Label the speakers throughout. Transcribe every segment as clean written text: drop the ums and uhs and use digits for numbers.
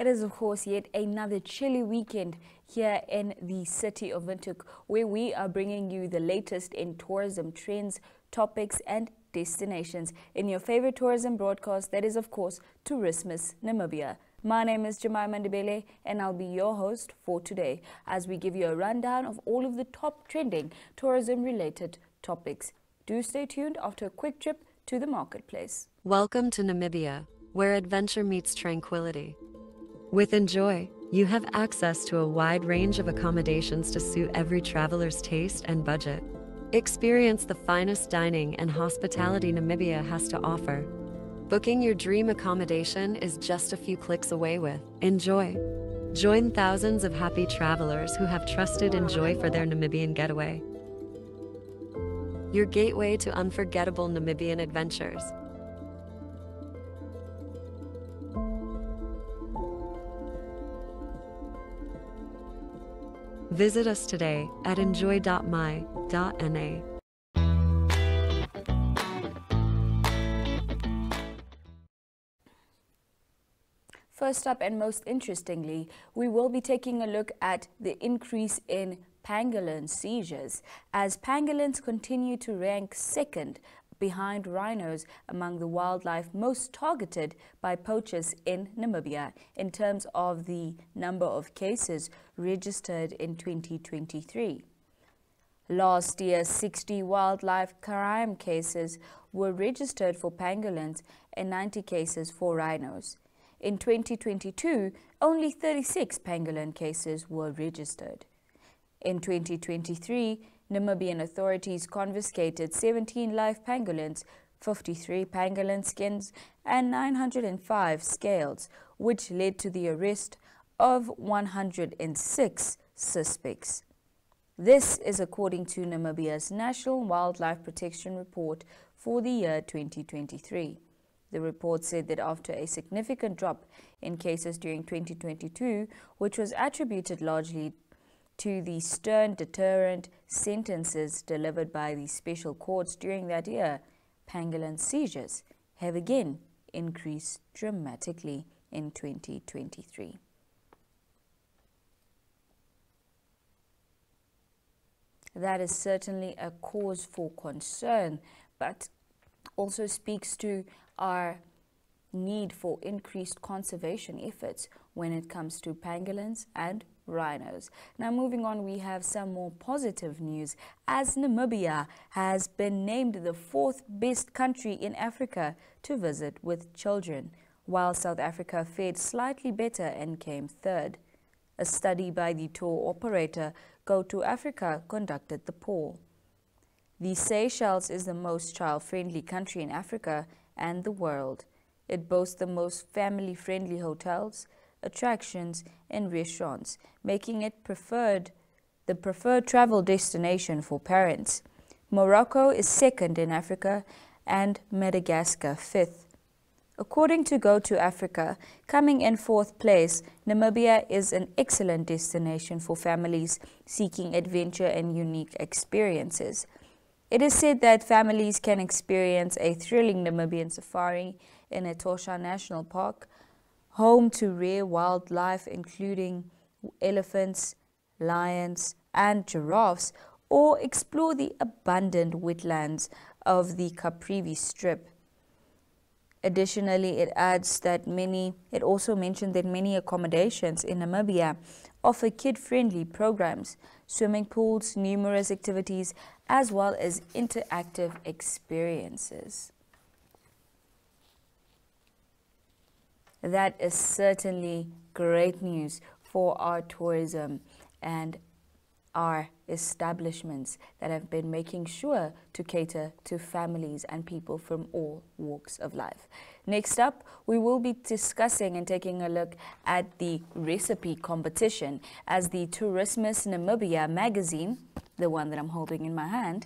Speaker 1: It is, of course, yet another chilly weekend here in the city of Windhoek, where we are bringing you the latest in tourism trends, topics and destinations in your favorite tourism broadcast, that is, of course, Tourismus Namibia. My name is Jemima Ndebele and I'll be your host for today as we give you a rundown of all of the top trending tourism-related topics. Do stay tuned after a quick trip to the marketplace.
Speaker 2: Welcome to Namibia, where adventure meets tranquility. With Enjoy, you have access to a wide range of accommodations to suit every traveler's taste and budget. Experience the finest dining and hospitality Namibia has to offer. Booking your dream accommodation is just a few clicks away with Enjoy. Join thousands of happy travelers who have trusted Enjoy for their Namibian getaway. Your gateway to unforgettable Namibian adventures. Visit us today at enjoy.my.na.
Speaker 1: First up, and most interestingly, we will be taking a look at the increase in pangolin seizures, as pangolins continue to rank second behind rhinos among the wildlife most targeted by poachers in Namibia in terms of the number of cases registered in 2023. Last year, 60 wildlife crime cases were registered for pangolins and 90 cases for rhinos. In 2022, only 36 pangolin cases were registered. In 2023, Namibian authorities confiscated 17 live pangolins, 53 pangolin skins, and 905 scales, which led to the arrest of 106 suspects. This is according to Namibia's National Wildlife Protection Report for the year 2023. The report said that after a significant drop in cases during 2022, which was attributed largely to the stern deterrent sentences delivered by the special courts during that year, pangolin seizures have again increased dramatically in 2023. That is certainly a cause for concern, but also speaks to our need for increased conservation efforts when it comes to pangolins and rhinos. Now, moving on, we have some more positive news, as Namibia has been named the fourth best country in Africa to visit with children, while South Africa fared slightly better and came third. A study by the tour operator GOtv conducted the poll. The Seychelles is the most child-friendly country in Africa and the world. It boasts the most family-friendly hotels, attractions and restaurants, making it the preferred travel destination for parents. Morocco is second in Africa and Madagascar fifth. According to GOtv, coming in fourth place, Namibia is an excellent destination for families seeking adventure and unique experiences. It is said that families can experience a thrilling Namibian safari in Etosha National Park, home to rare wildlife including elephants, lions and giraffes, or explore the abundant wetlands of the Caprivi Strip. Additionally, it also mentioned that many accommodations in Namibia offer kid-friendly programs, swimming pools, numerous activities, as well as interactive experiences. That is certainly great news for our tourism and our establishments that have been making sure to cater to families and people from all walks of life. Next up, we will be discussing and taking a look at the recipe competition, as the Tourismus Namibia magazine, the one that I'm holding in my hand,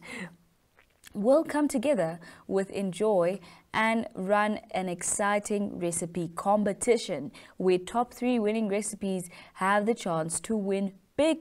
Speaker 1: will come together with Enjoy and run an exciting recipe competition where top 3 winning recipes have the chance to win big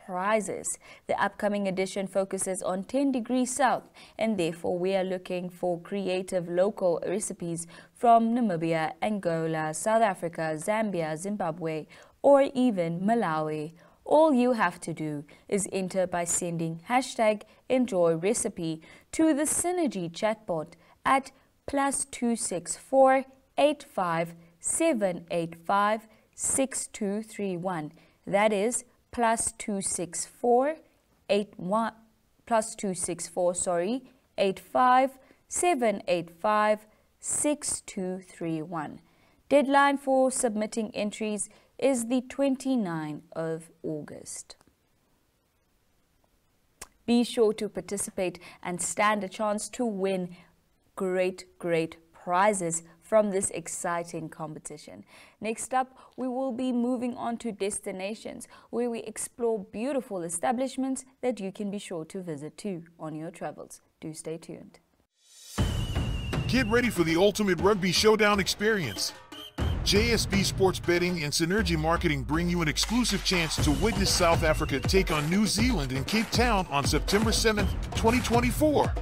Speaker 1: prizes. The upcoming edition focuses on 10 degrees south, and therefore we are looking for creative local recipes from Namibia, Angola, South Africa, Zambia, Zimbabwe, or even Malawi. All you have to do is enter by sending #EnjoyRecipe to the Synergy chatbot at +264 85 785 6231. That is +264 85 785 6231. Deadline for submitting entries is the 29th of August. Be sure to participate and stand a chance to win great prizes from this exciting competition. Next up, we will be moving on to destinations where we explore beautiful establishments that you can be sure to visit too on your travels. Do stay tuned.
Speaker 3: Get ready for the ultimate rugby showdown experience. JSB Sports Betting and Synergy Marketing bring you an exclusive chance to witness South Africa take on New Zealand in Cape Town on September 7th, 2024.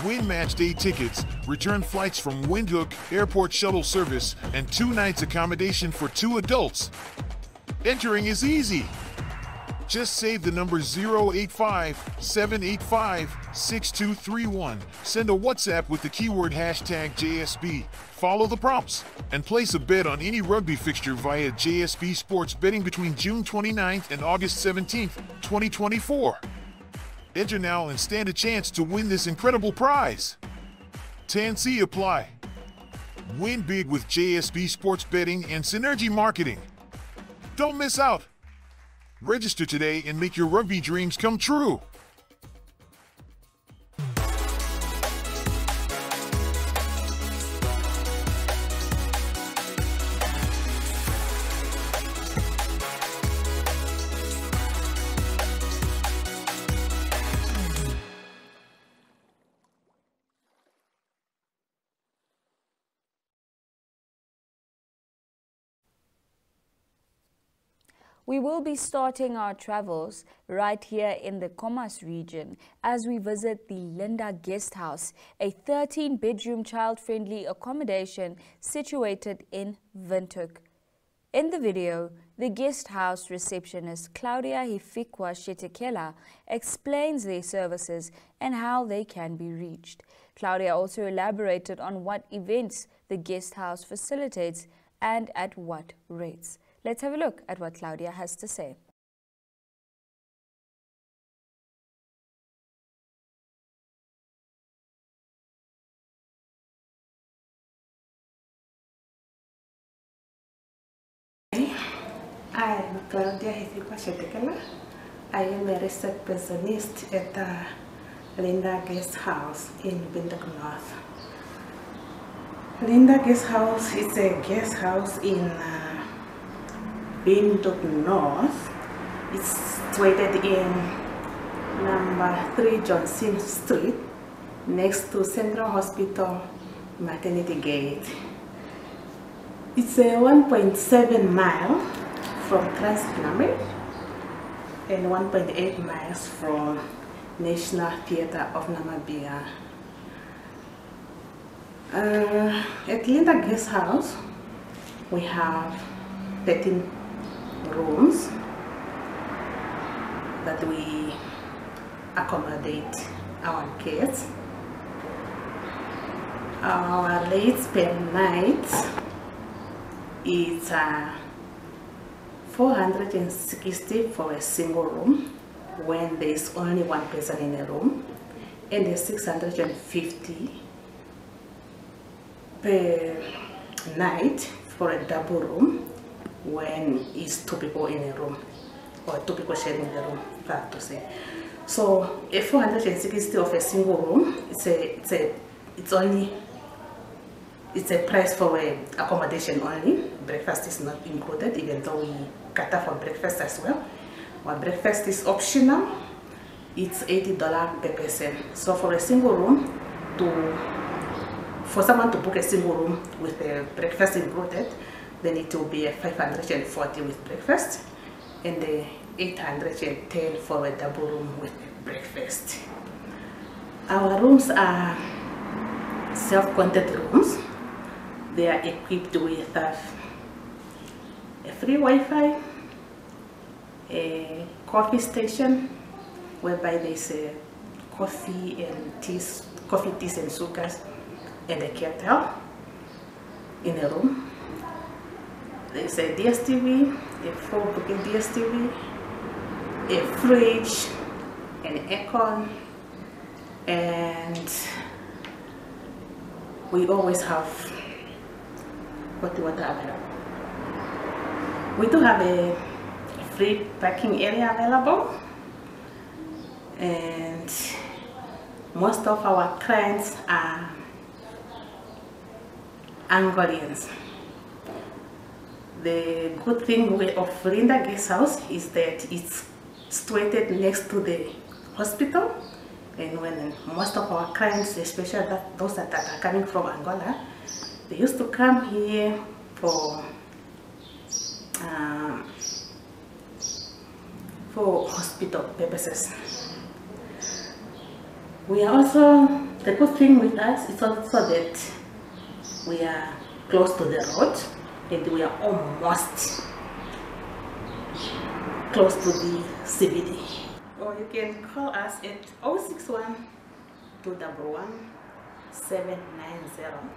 Speaker 3: Win match day tickets, return flights from Windhoek airport shuttle service, and 2 nights accommodation for 2 adults. Entering is easy. Just save the number 085-785-6231. Send a WhatsApp with the keyword #JSB. Follow the prompts and place a bet on any rugby fixture via JSB Sports Betting between June 29th and August 17th, 2024. Enter now and stand a chance to win this incredible prize. TNC apply. Win big with JSB Sports Betting and Synergy Marketing. Don't miss out. Register today and make your rugby dreams come true.
Speaker 1: We will be starting our travels right here in the Khomas region as we visit the Linda Guest House, a 13-bedroom child-friendly accommodation situated in Windhoek. In the video, the guest house receptionist Claudia Hifikwa Shetekela explains their services and how they can be reached. Claudia also elaborated on what events the guest house facilitates and at what rates. Let's have a look at what Claudia has to say.
Speaker 4: I'm Claudia Hifikwa Shetekela. I am a receptionist at the Linda Guest House in Windhoek North. Linda Guest House is a guest house in Windhoek North. It's situated in number 3 Johnson Street, next to Central Hospital Maternity Gate. It's a 1.7 mile from Transnamib and 1.8 miles from National Theatre of Namibia. At Linda Guest House, we have 13 rooms that we accommodate our kids. Our rates per night is 460 for a single room when there is only one person in a room, and 650 per night for a double room when it's 2 people in a room, or 2 people sharing the room, I have to say. So a 460 of a single room, it's a price for accommodation only. Breakfast is not included, even though we cater for breakfast as well. Our breakfast is optional. It's $80 per person. So for a single room, for someone to book a single room with a breakfast included, then it will be a 540 with breakfast, and the 810 for a double room with breakfast. Our rooms are self-contained rooms. They are equipped with a free Wi-Fi, a coffee station whereby there's a coffee, teas and sugars, and a kettle in a room. There's a DStv, a 4-booking DStv, a fridge, an aircon, and we always have hot water available. We do have a free parking area available, and most of our clients are Angolians. The good thing of Linda Guest House is that it's situated next to the hospital, and when most of our clients, especially those that are coming from Angola, they used to come here for hospital purposes. We are also, the good thing with us is also that we are close to the road, and we are almost close to the CBD. Or you can call us at 061 211 790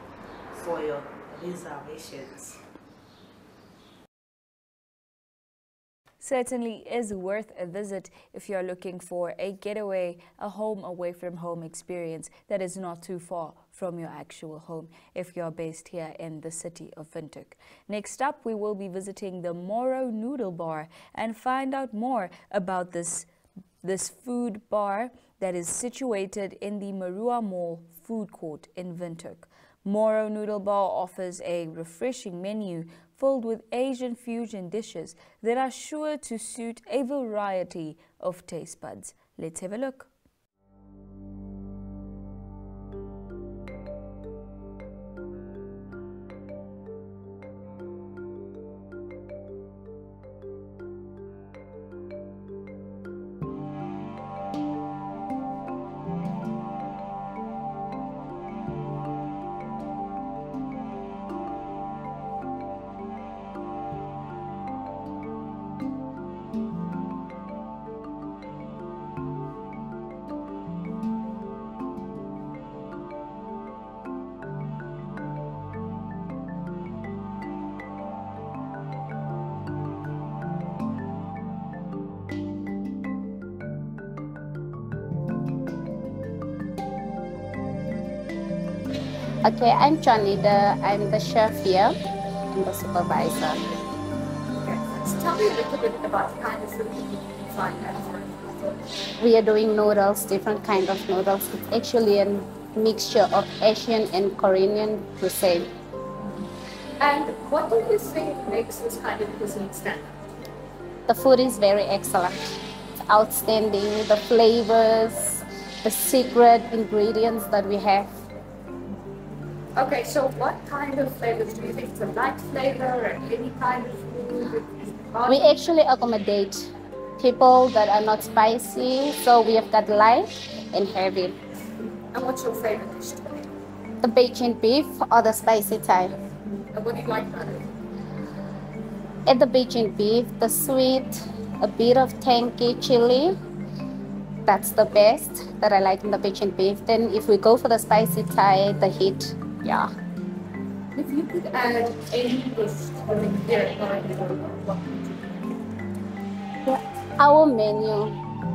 Speaker 4: for your reservations.
Speaker 1: Certainly is worth a visit if you're looking for a getaway, a home away from home experience that is not too far from your actual home if you're based here in the city of Windhoek. Next up, we will be visiting the Moro Noodle Bar and find out more about this food bar that is situated in the Marua Mall food court in Windhoek. Moro Noodle Bar offers a refreshing menu filled with Asian fusion dishes that are sure to suit a variety of taste buds. Let's have a look.
Speaker 5: Okay, I'm Janida. I'm the chef here. I'm the supervisor.
Speaker 6: Okay. So tell me a little bit about the kind of food you find at Tervuren.
Speaker 5: We are doing noodles, different kind of noodles. It's actually a mixture of Asian and Korean cuisine.
Speaker 6: And what do you think makes this kind of cuisine stand out?
Speaker 5: The food is very excellent. It's outstanding. The flavors, the secret ingredients that we have.
Speaker 6: Okay, so what kind of flavors do you think? It's a light flavor or any kind of food?
Speaker 5: We actually accommodate people that are not spicy, so we have got light and heavy.
Speaker 6: And what's your favorite dish to make?
Speaker 5: The Bajan beef or the spicy type.
Speaker 6: And what do you like about it?
Speaker 5: At the Bajan beef, the sweet, a bit of tangy chili. That's the best that I like in the Bajan beef. Then if we go for the spicy type, the heat. Yeah.
Speaker 6: If you could add any dish to make here what would you do?
Speaker 5: Our menu,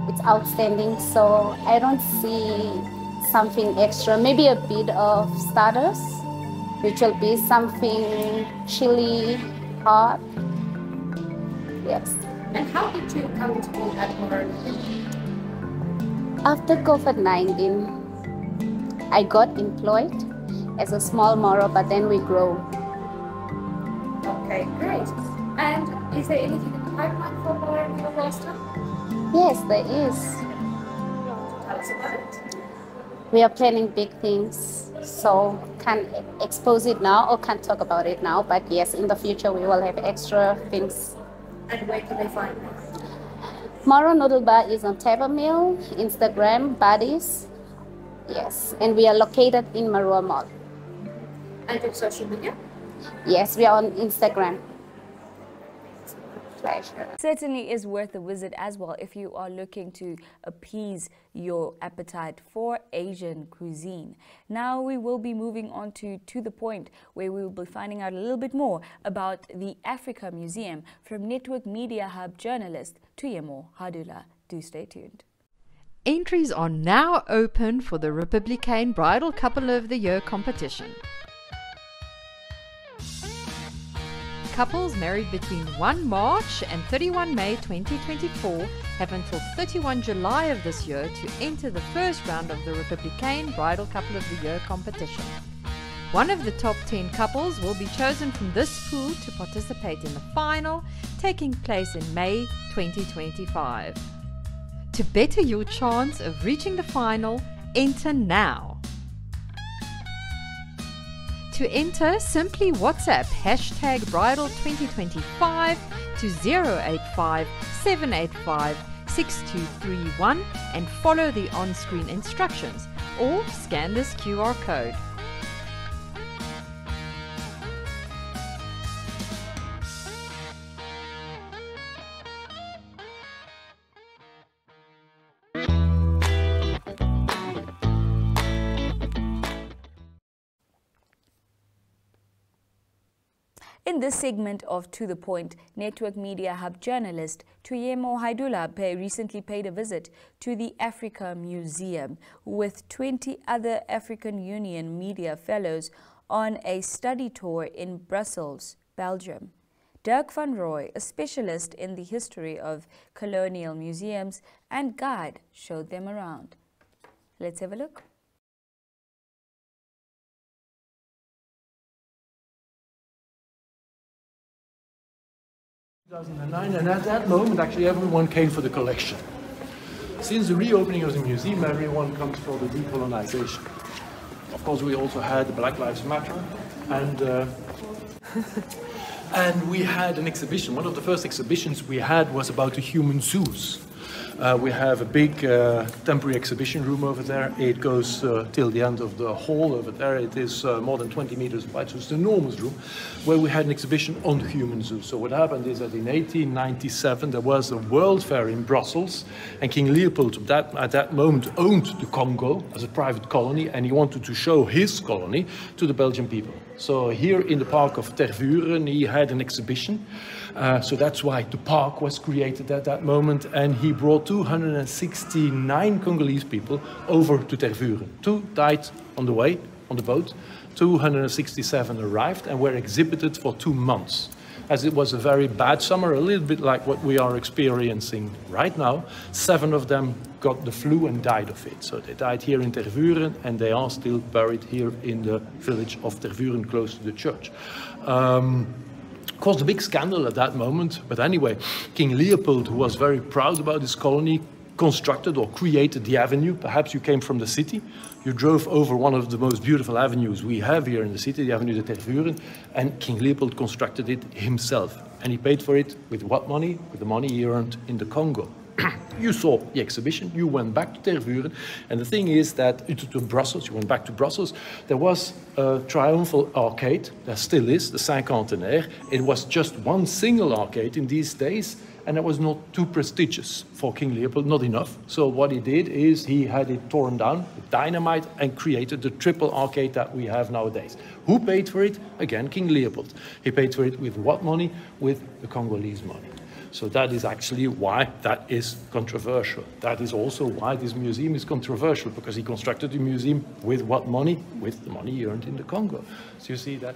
Speaker 5: it's outstanding, so I don't see something extra. Maybe a bit of starters, which will be something chili, hot. Yes.
Speaker 6: And how did you come to be at Moro?
Speaker 5: After COVID-19, I got employed as a small Moro, but then we grow.
Speaker 6: Okay, great. And is there anything in the pipeline for Moro Noodle last time?
Speaker 5: Yes, there is.
Speaker 6: Tell us about it.
Speaker 5: We are planning big things, so can't expose it now or can't talk about it now, but yes, in the future we will have extra things.
Speaker 6: And where can they find this?
Speaker 5: Moro Noodle Bar is on Tervuren, Instagram, Buddies. Yes, and we are located in Moro Mall.
Speaker 6: And your social media?
Speaker 5: Yes, we are on Instagram. Pleasure.
Speaker 1: Certainly is worth a visit as well if you are looking to appease your appetite for Asian cuisine. Now we will be moving on to the point where we will be finding out a little bit more about the AfricaMuseum from Network Media Hub journalist Tuyemo Hadula. Do stay tuned.
Speaker 7: Entries are now open for the Republican Bridal Couple of the Year competition. Couples married between 1 March and 31 May 2024 have until 31 July of this year to enter the first round of the Republican Bridal Couple of the Year competition. One of the top 10 couples will be chosen from this pool to participate in the final, taking place in May 2025. To better your chance of reaching the final, enter now. To enter, simply WhatsApp #bridal2025 to 085 785 6231 and follow the on-screen instructions or scan this QR code.
Speaker 1: In this segment of To The Point, Network Media Hub journalist Tuyemo Hadula recently paid a visit to the AfricaMuseum with 20 other African Union media fellows on a study tour in Brussels, Belgium. Dirk van Rooij, a specialist in the history of colonial museums and guide, showed them around. Let's have a look.
Speaker 8: 2009, and at that moment actually everyone came for the collection. Since the reopening of the museum, everyone comes for the decolonization. Of course, we also had the Black Lives Matter, and and we had an exhibition. One of the first exhibitions we had was about the human zoos. We have a big temporary exhibition room over there. It goes till the end of the hall over there. It is more than 20 meters wide, so it's an enormous room where we had an exhibition on the human zoo. So what happened is that in 1897 there was a World Fair in Brussels, and King Leopold at that moment owned the Congo as a private colony, and he wanted to show his colony to the Belgian people. So here in the park of Tervuren he had an exhibition. So that's why the park was created at that moment, and he brought 269 Congolese people over to Tervuren. 2 died on the way, on the boat. 267 arrived and were exhibited for 2 months. As it was a very bad summer, a little bit like what we are experiencing right now, 7 of them got the flu and died of it. So they died here in Tervuren, and they are still buried here in the village of Tervuren, close to the church. Caused a big scandal at that moment, but anyway, King Leopold, who was very proud about his colony, constructed or created the avenue. Perhaps you came from the city, you drove over one of the most beautiful avenues we have here in the city, the Avenue de Tervuren, and King Leopold constructed it himself. And he paid for it with what money? With the money he earned in the Congo. You saw the exhibition, you went back to Tervuren, and the thing is that to Brussels, you went back to Brussels, there was a triumphal arcade, there still is, the Cinquantenaire. It was just one single arcade in these days, and it was not too prestigious for King Leopold, not enough. So what he did is he had it torn down with dynamite and created the triple arcade that we have nowadays. Who paid for it? Again, King Leopold. He paid for it with what money? With the Congolese money. So that is actually why that is controversial. That is also why this museum is controversial, because he constructed the museum with what money? With the money he earned in the Congo. So you see that.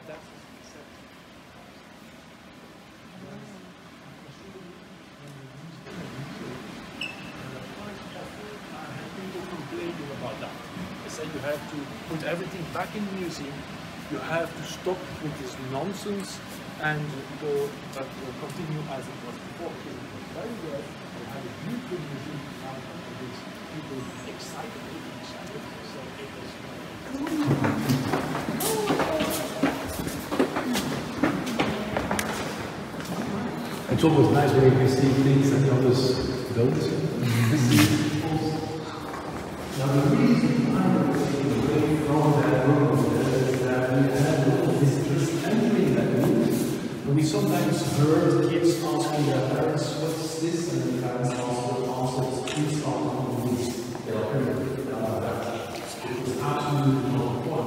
Speaker 8: People complaining about that. They say you have to put everything back in the museum. You have to stop with this nonsense and go continue as it was before. So it was very good. We have a beautiful museum now for these people excited. So it was It's always nice when you can see things that others don't see. Now the reason I'm away from that room is that we had a lot of visitors entering that room, and we sometimes heard kids asking their parents, "What's this?" and the parents answered, "Please start on the roof." They are perfect. It was absolutely not fun.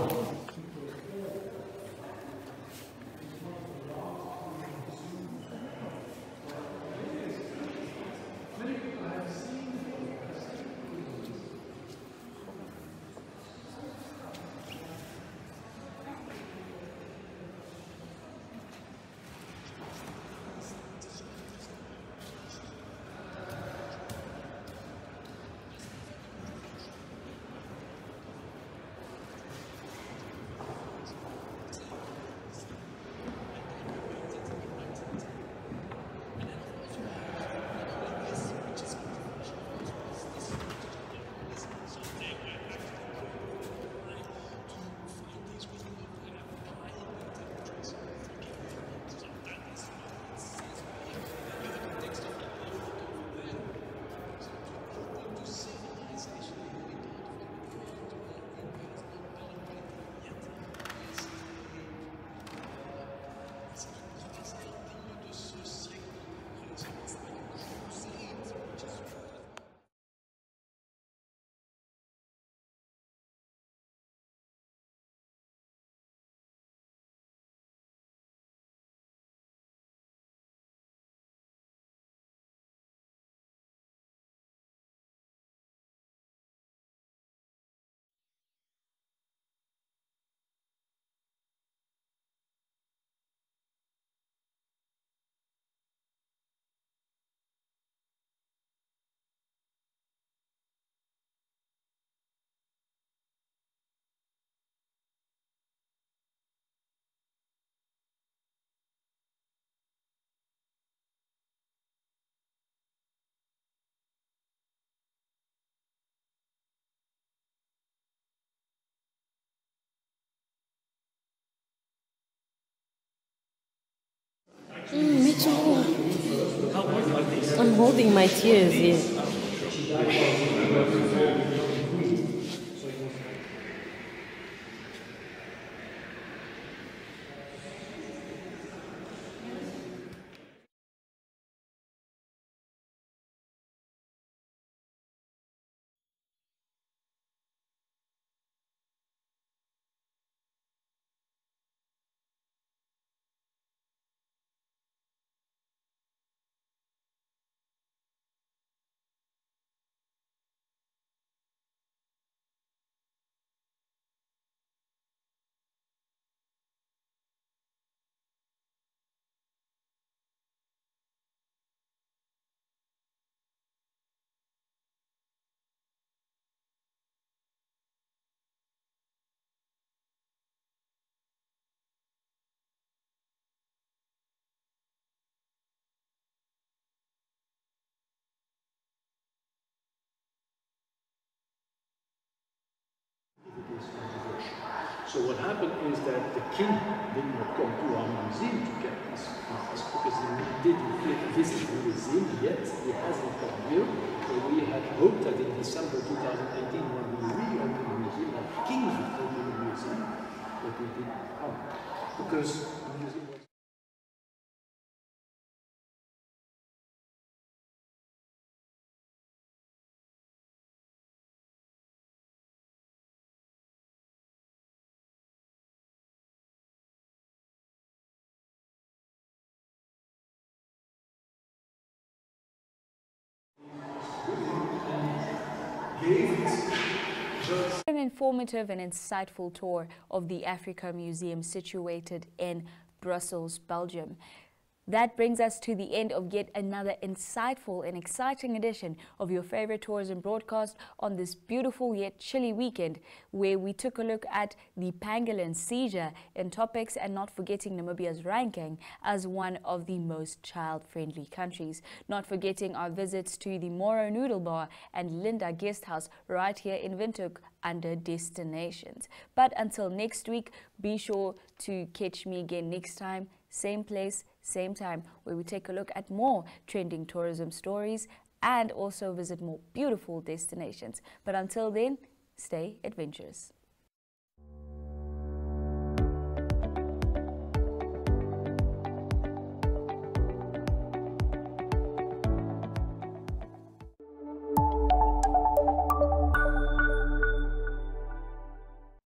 Speaker 9: Me too. I'm holding my tears here.
Speaker 8: So what happened is that the king did not come to our museum to get his flowers because he didn't visit the museum yet. He hasn't come here. So we had hoped that in December 2018, when we reopened the museum, that the king would come to the museum, but he didn't come because the museum was.
Speaker 1: An informative and insightful tour of the AfricaMuseum situated in Brussels, Belgium. That brings us to the end of yet another insightful and exciting edition of your favorite tourism broadcast on this beautiful yet chilly weekend, where we took a look at the pangolin seizure in topics and not forgetting Namibia's ranking as one of the most child-friendly countries. Not forgetting our visits to the Moro Noodle Bar and Linda Guest House right here in Windhoek under Destinations. But until next week, be sure to catch me again next time, same place, same time, where we take a look at more trending tourism stories and also visit more beautiful destinations. But until then, stay adventurous.